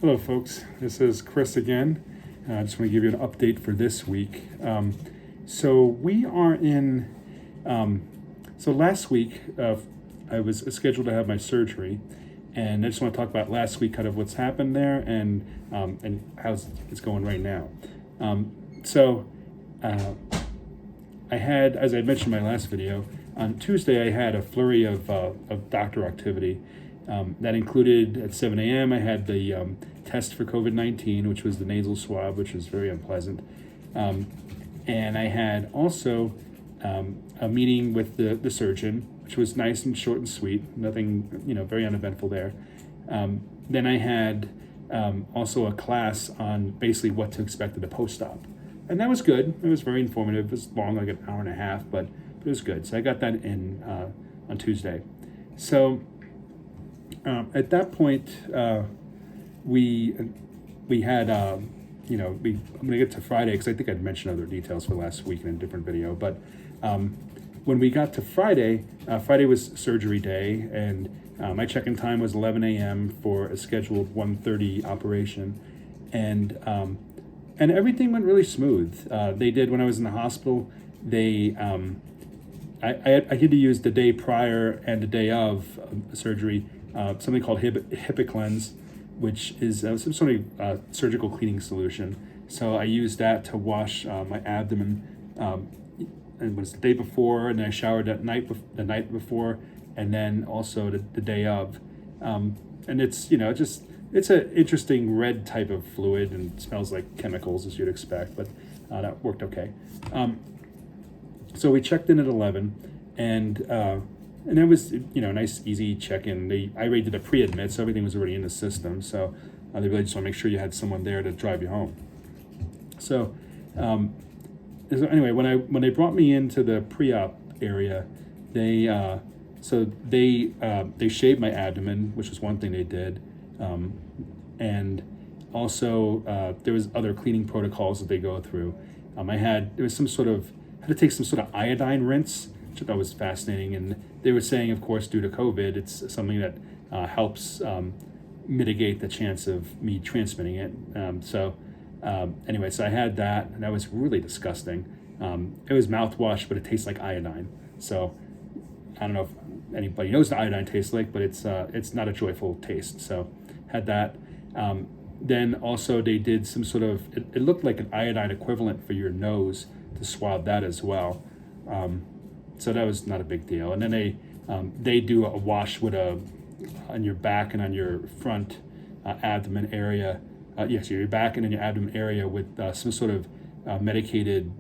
Hello, folks. This is Chris again. I just want to give you an update for this week. So we are in. So last week, I was scheduled to have my surgery, and I just want to talk about last week, kind of what's happened there, and how it's going right now. I had, as I mentioned in my last video, on Tuesday I had a flurry of doctor activity. That included at 7 a.m. I had the test for COVID-19, which was the nasal swab, which was very unpleasant. And I had also a meeting with the surgeon, which was nice and short and sweet, nothing, very uneventful there. Then I had also a class on basically what to expect at the PostOp. And that was good. It was very informative. It was long, like an hour and a half, but it was good. So I got that in on Tuesday. So at that point, we had, I'm going to get to Friday because I think I'd mentioned other details for last week in a different video. But when we got to Friday, Friday was surgery day, and my check-in time was 11 a.m. for a scheduled 1:30 operation. And everything went really smooth. They did, when I was in the hospital, I had to use the day prior and the day of surgery something called HIPAA, which is some sort of surgical cleaning solution. So I used that to wash my abdomen. And it was the day before, and then I showered the night before, and then also the day of. And it's it's an interesting red type of fluid and smells like chemicals, as you'd expect, but that worked okay. So we checked in at 11, and it was nice, easy check-in. I already did a pre-admit, so everything was already in the system. So they really just want to make sure you had someone there to drive you home. So anyway, when they brought me into the pre-op area, they shaved my abdomen, which was one thing they did. And also there was other cleaning protocols that they go through. I had to take some sort of iodine rinse, which I thought was fascinating. And they were saying, of course, due to COVID, it's something that helps mitigate the chance of me transmitting it. Anyway, so I had that, and that was really disgusting. It was mouthwash, but it tastes like iodine. So I don't know if anybody knows what iodine tastes like, but it's not a joyful taste. So had that. Then also they did some sort of, it looked like an iodine equivalent for your nose to swab that as well. So that was not a big deal. And then they do a wash with on your back and on your front abdomen area. Yes, your back and in your abdomen area with some sort of medicated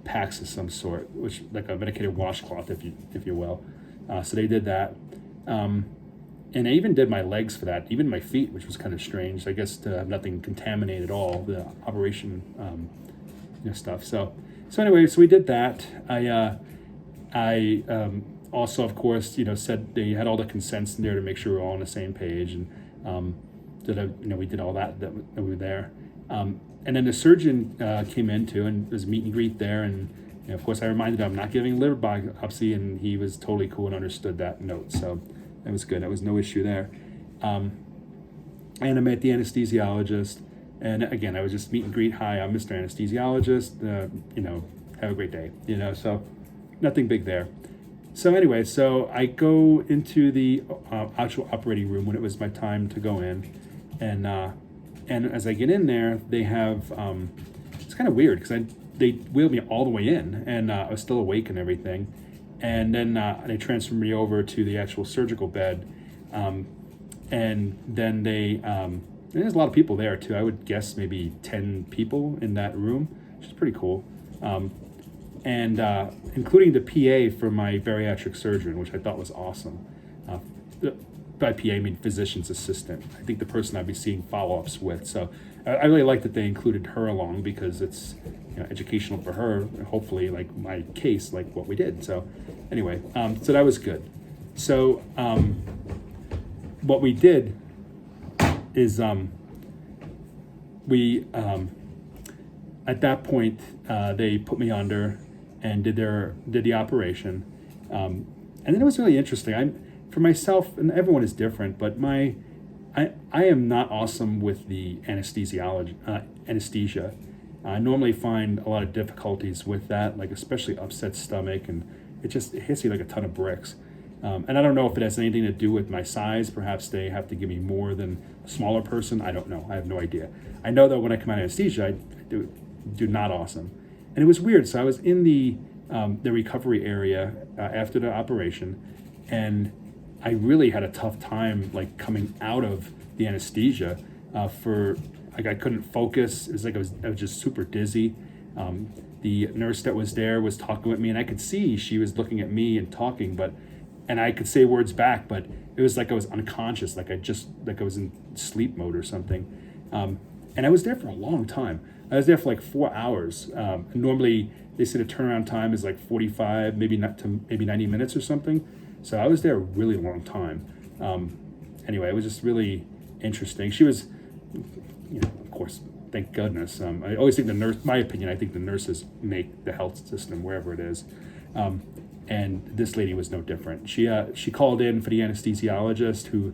packs of some sort, which like a medicated washcloth, if you will. So they did that. And I even did my legs for that, even my feet, which was kind of strange. I guess to have nothing contaminate at all, the operation stuff. So anyway, so we did that. I also, of course, said they had all the consents in there to make sure we're all on the same page, and we did all that we were there. And then the surgeon came in too, and there was a meet and greet there, and of course I reminded him I'm not giving liver biopsy, and he was totally cool and understood that note. So that was good. That was no issue there. And I met the anesthesiologist, and again, I was just meet and greet. Hi, I'm Mr. Anesthesiologist. Have a great day. So nothing big there. So anyway, so I go into the actual operating room when it was my time to go in, and as I get in there, they have it's kind of weird because they wheeled me all the way in, and I was still awake and everything. And then they transferred me over to the actual surgical bed. And then there's a lot of people there too. I would guess maybe 10 people in that room, which is pretty cool. And including the PA for my bariatric surgeon, which I thought was awesome. By PA, I mean physician's assistant. I think the person I'd be seeing follow-ups with. So I really like that they included her along because it's educational for her, hopefully, like my case, like what we did. So anyway, so that was good. So what we did is we at that point they put me under and did the operation, and then it was really interesting. For myself, and everyone is different, but my I am not awesome with the anesthesia. I normally find a lot of difficulties with that, like especially upset stomach, and it hits you like a ton of bricks. And I don't know if it has anything to do with my size. Perhaps they have to give me more than a smaller person. I don't know. I have no idea. I know that when I come out of anesthesia, I do not awesome. And it was weird. So I was in the recovery area after the operation, and I really had a tough time like coming out of the anesthesia for like I couldn't focus. It was like I was just super dizzy. The nurse that was there was talking with me, and I could see she was looking at me and talking, and I could say words back, but it was like I was unconscious, like I was in sleep mode or something. And I was there for a long time. I was there for like 4 hours. Normally they say the turnaround time is like 45, maybe 90 minutes or something. So I was there a really long time. Anyway, it was just really interesting. She was, of course, thank goodness. I always think my opinion, I think the nurses make the health system wherever it is. And this lady was no different. She called in for the anesthesiologist who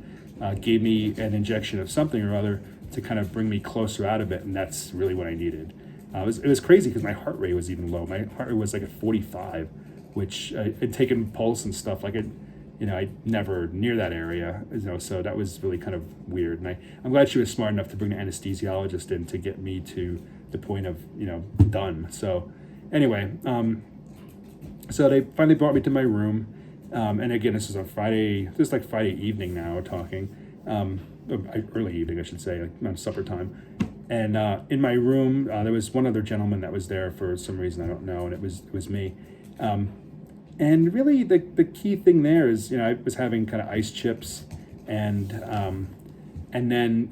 gave me an injection of something or other to kind of bring me closer out of it, and that's really what I needed. It was crazy because my heart rate was even low. My heart rate was like at 45, which I'd taken pulse and stuff. Like I never near that area, so that was really kind of weird. And I'm glad she was smart enough to bring the anesthesiologist in to get me to the point of, done. So anyway, so they finally brought me to my room. And again, this is on Friday. This is like Friday evening now, we're talking. Early evening, I should say, like around supper time. And in my room, there was one other gentleman that was there for some reason, I don't know, and it was me. And really, the key thing there is, I was having kind of ice chips, and then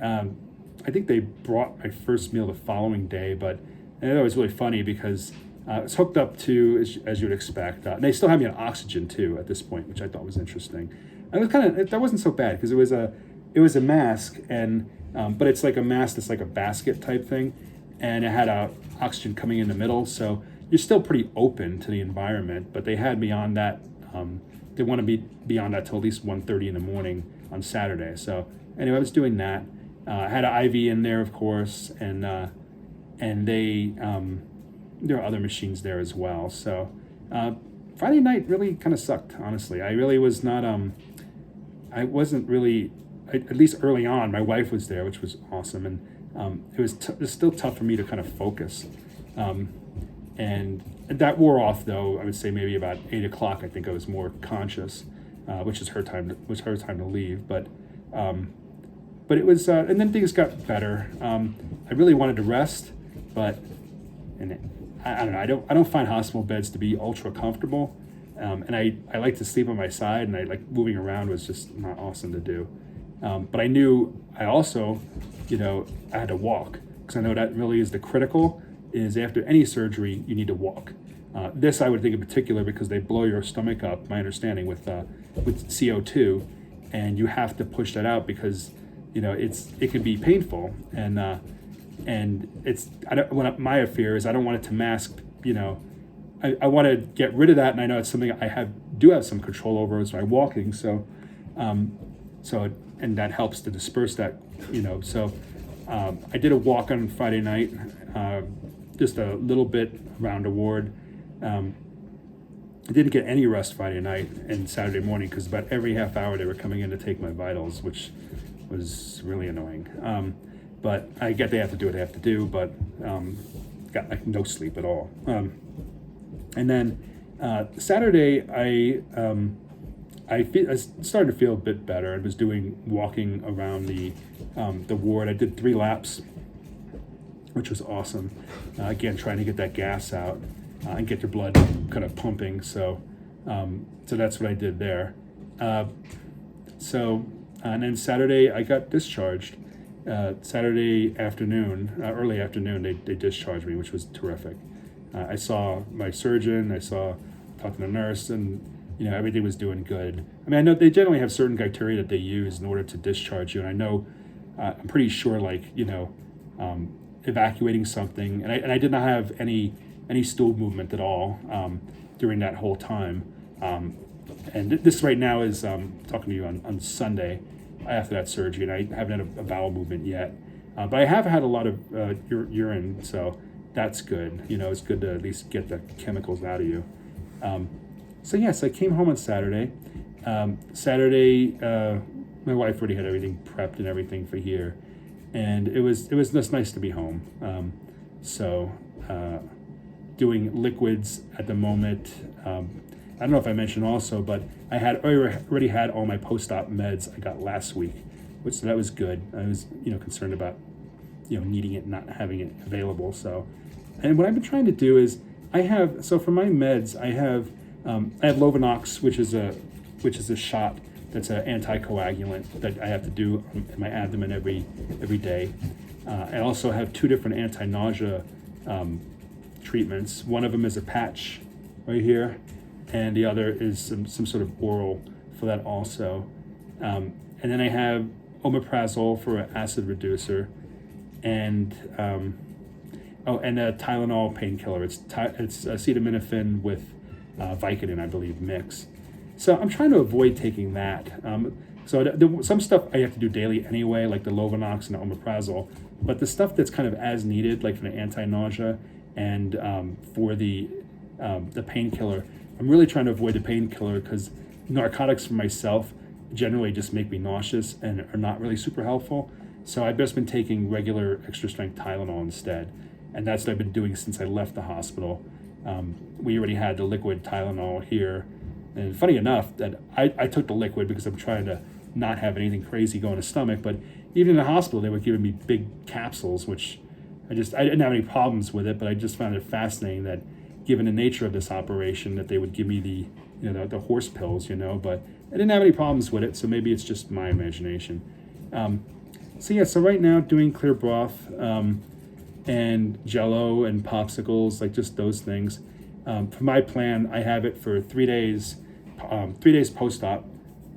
I think they brought my first meal the following day. But and it was really funny because it was hooked up to, as you would expect, and they still had me on oxygen too at this point, which I thought was interesting. And that wasn't so bad because it was a mask, and but it's like a mask that's like a basket type thing, and it had oxygen coming in the middle, so you're still pretty open to the environment. But they had me on that. They want to be on that till at least 1:30 in the morning on Saturday. So anyway, I was doing that. I had an IV in there, of course, and they there are other machines there as well. So Friday night really kind of sucked, honestly. I really was not. I wasn't really. At least early on, my wife was there, which was awesome, and it was still tough for me to kind of focus. And that wore off, though. I would say maybe about 8 o'clock. I think I was more conscious, which was her time to leave. But it was, and then things got better. I really wanted to rest, but I don't know. I don't find hospital beds to be ultra comfortable, and I like to sleep on my side, and I like moving around was just not awesome to do. But I knew I also, I had to walk, because I know that really is the critical, is after any surgery, you need to walk. This I would think in particular because they blow your stomach up, my understanding, with CO2, and you have to push that out because, it can be painful. And my fear is I don't want it to mask, I want to get rid of that, and I know it's something I do have some control over as my walking, and that helps to disperse that, So I did a walk on Friday night, just a little bit around the ward. I didn't get any rest Friday night and Saturday morning because about every half hour they were coming in to take my vitals, which was really annoying. But I get they have to do what they have to do, but got like no sleep at all. And then Saturday, I started to feel a bit better. I was walking around the ward. I did 3 laps, which was awesome. Again, trying to get that gas out and get your blood kind of pumping. So that's what I did there. And then Saturday I got discharged. Saturday afternoon, early afternoon, they discharged me, which was terrific. I saw my surgeon. Talked to the nurse, and everything was doing good. I mean, I know they generally have certain criteria that they use in order to discharge you, and I know, I'm pretty sure, evacuating something, and I did not have any stool movement at all during that whole time. And this right now is talking to you on Sunday, after that surgery, and I haven't had a bowel movement yet. But I have had a lot of urine, so that's good. It's good to at least get the chemicals out of you. So yes, I came home on Saturday. Saturday, my wife already had everything prepped and everything for here, and it was just nice to be home. So doing liquids at the moment. I don't know if I mentioned also, but I already had all my post-op meds I got last week, so that was good. I was concerned about needing it, not having it available. So, and what I've been trying to do is for my meds I have Lovenox, which is a shot that's an anticoagulant that I have to do in my abdomen every day. I also have 2 different anti-nausea treatments. One of them is a patch right here, and the other is some sort of oral for that also. And then I have omeprazole for an acid reducer, and and a Tylenol painkiller. It's acetaminophen with Vicodin, I believe, mix. So I'm trying to avoid taking that. Some stuff I have to do daily anyway, like the Lovenox and the omeprazole. But the stuff that's kind of as needed, like for the anti-nausea and for the painkiller, I'm really trying to avoid the painkiller because narcotics for myself generally just make me nauseous and are not really super helpful. So I've just been taking regular extra strength Tylenol instead. And that's what I've been doing since I left the hospital. We already had the liquid Tylenol here. And funny enough, that I took the liquid because I'm trying to not have anything crazy go in the stomach. But even in the hospital, they were giving me big capsules, which I didn't have any problems with it, but I just found it fascinating that given the nature of this operation, that they would give me the horse pills, but I didn't have any problems with it. So maybe it's just my imagination. So right now doing clear broth, and Jello and popsicles, like just those things. For my plan, I have it for 3 days, 3 days post-op,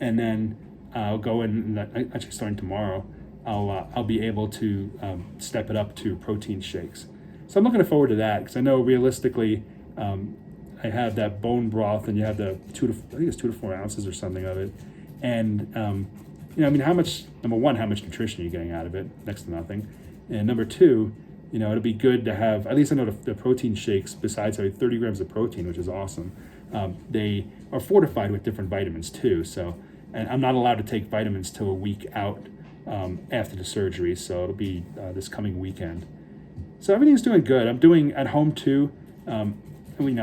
and then I'll go in. Actually, starting tomorrow, I'll be able to step it up to protein shakes. So I'm looking forward to that because I know realistically, I have that bone broth, and you have the 2 to 4 ounces or something of it, and how much? Number one, how much nutrition are you getting out of it? Next to nothing, and number 2. It'll be good to have, at least I know the protein shakes, besides having 30 grams of protein, which is awesome, they are fortified with different vitamins too. So, and I'm not allowed to take vitamins till a week out after the surgery. So it'll be this coming weekend. So everything's doing good. I'm doing at home too. I'm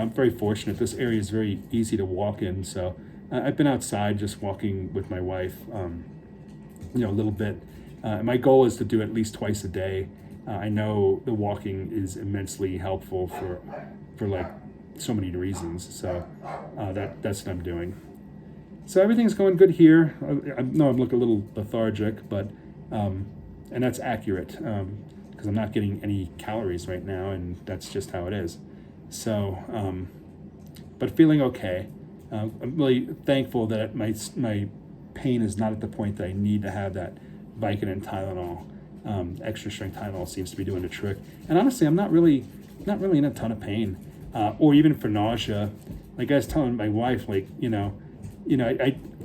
very fortunate. This area is very easy to walk in. So I've been outside just walking with my wife, a little bit. My goal is to do at least twice a day. I know the walking is immensely helpful for like so many reasons. So that's what I'm doing. So everything's going good here. I know I'm looking a little lethargic, but and that's accurate because I'm not getting any calories right now, and that's just how it is. So, but feeling okay. I'm really thankful that my pain is not at the point that I need to have that Vicodin and Tylenol. Extra strength Tylenol seems to be doing the trick. And honestly, I'm not really in a ton of pain, or even for nausea. Like I was telling my wife, I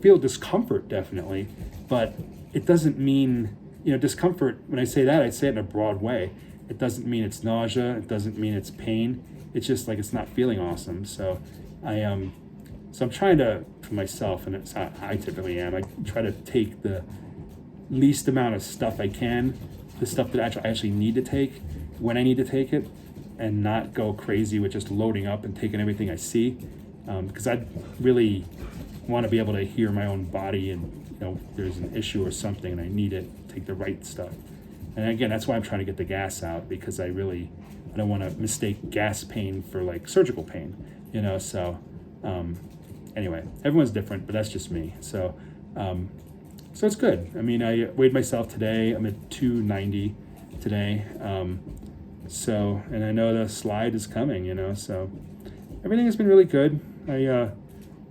feel discomfort definitely, but it doesn't mean, discomfort. When I say that, I say it in a broad way. It doesn't mean it's nausea. It doesn't mean it's pain. It's just like it's not feeling awesome. So I'm trying to, for myself, and it's how I typically am. I try to take the least amount of stuff I can, the stuff that I actually need to take when I need to take it, and not go crazy with just loading up and taking everything I see, because I really want to be able to hear my own body, and there's an issue or something and I need it, take the right stuff. And again, that's why I'm trying to get the gas out, because I don't want to mistake gas pain for like surgical pain, so anyway, everyone's different, but that's just me. So it's good. I mean, I weighed myself today. I'm at 290 today. And I know the slide is coming, so everything has been really good. I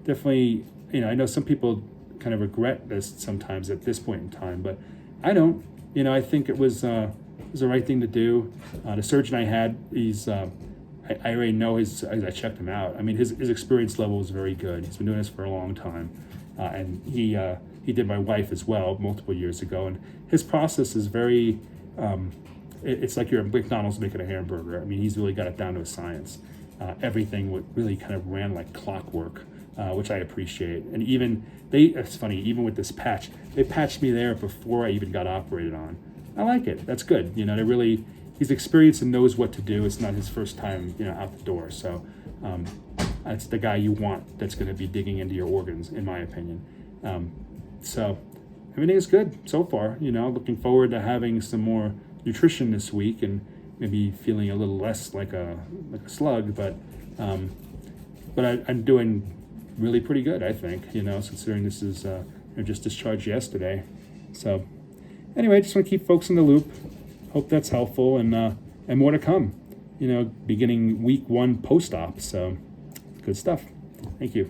definitely, I know some people kind of regret this sometimes at this point in time, but I don't. I think it was the right thing to do. The surgeon I had, I already know I checked him out. I mean, his experience level is very good. He's been doing this for a long time, and he he did my wife as well multiple years ago, and his process is very. It's like you're at McDonald's making a hamburger. I mean, he's really got it down to a science. Everything would really kind of ran like clockwork, which I appreciate. And even it's funny, even with this patch, they patched me there before I even got operated on. I like it. That's good. He's experienced and knows what to do. It's not his first time, out the door. So that's the guy you want that's going to be digging into your organs, in my opinion. So everything is good so far. Looking forward to having some more nutrition this week and maybe feeling a little less like a slug, but I'm doing really pretty good, I think, considering this is just discharged yesterday. So anyway, I just want to keep folks in the loop. Hope that's helpful, and more to come, beginning week 1 post-op. So good stuff. Thank you.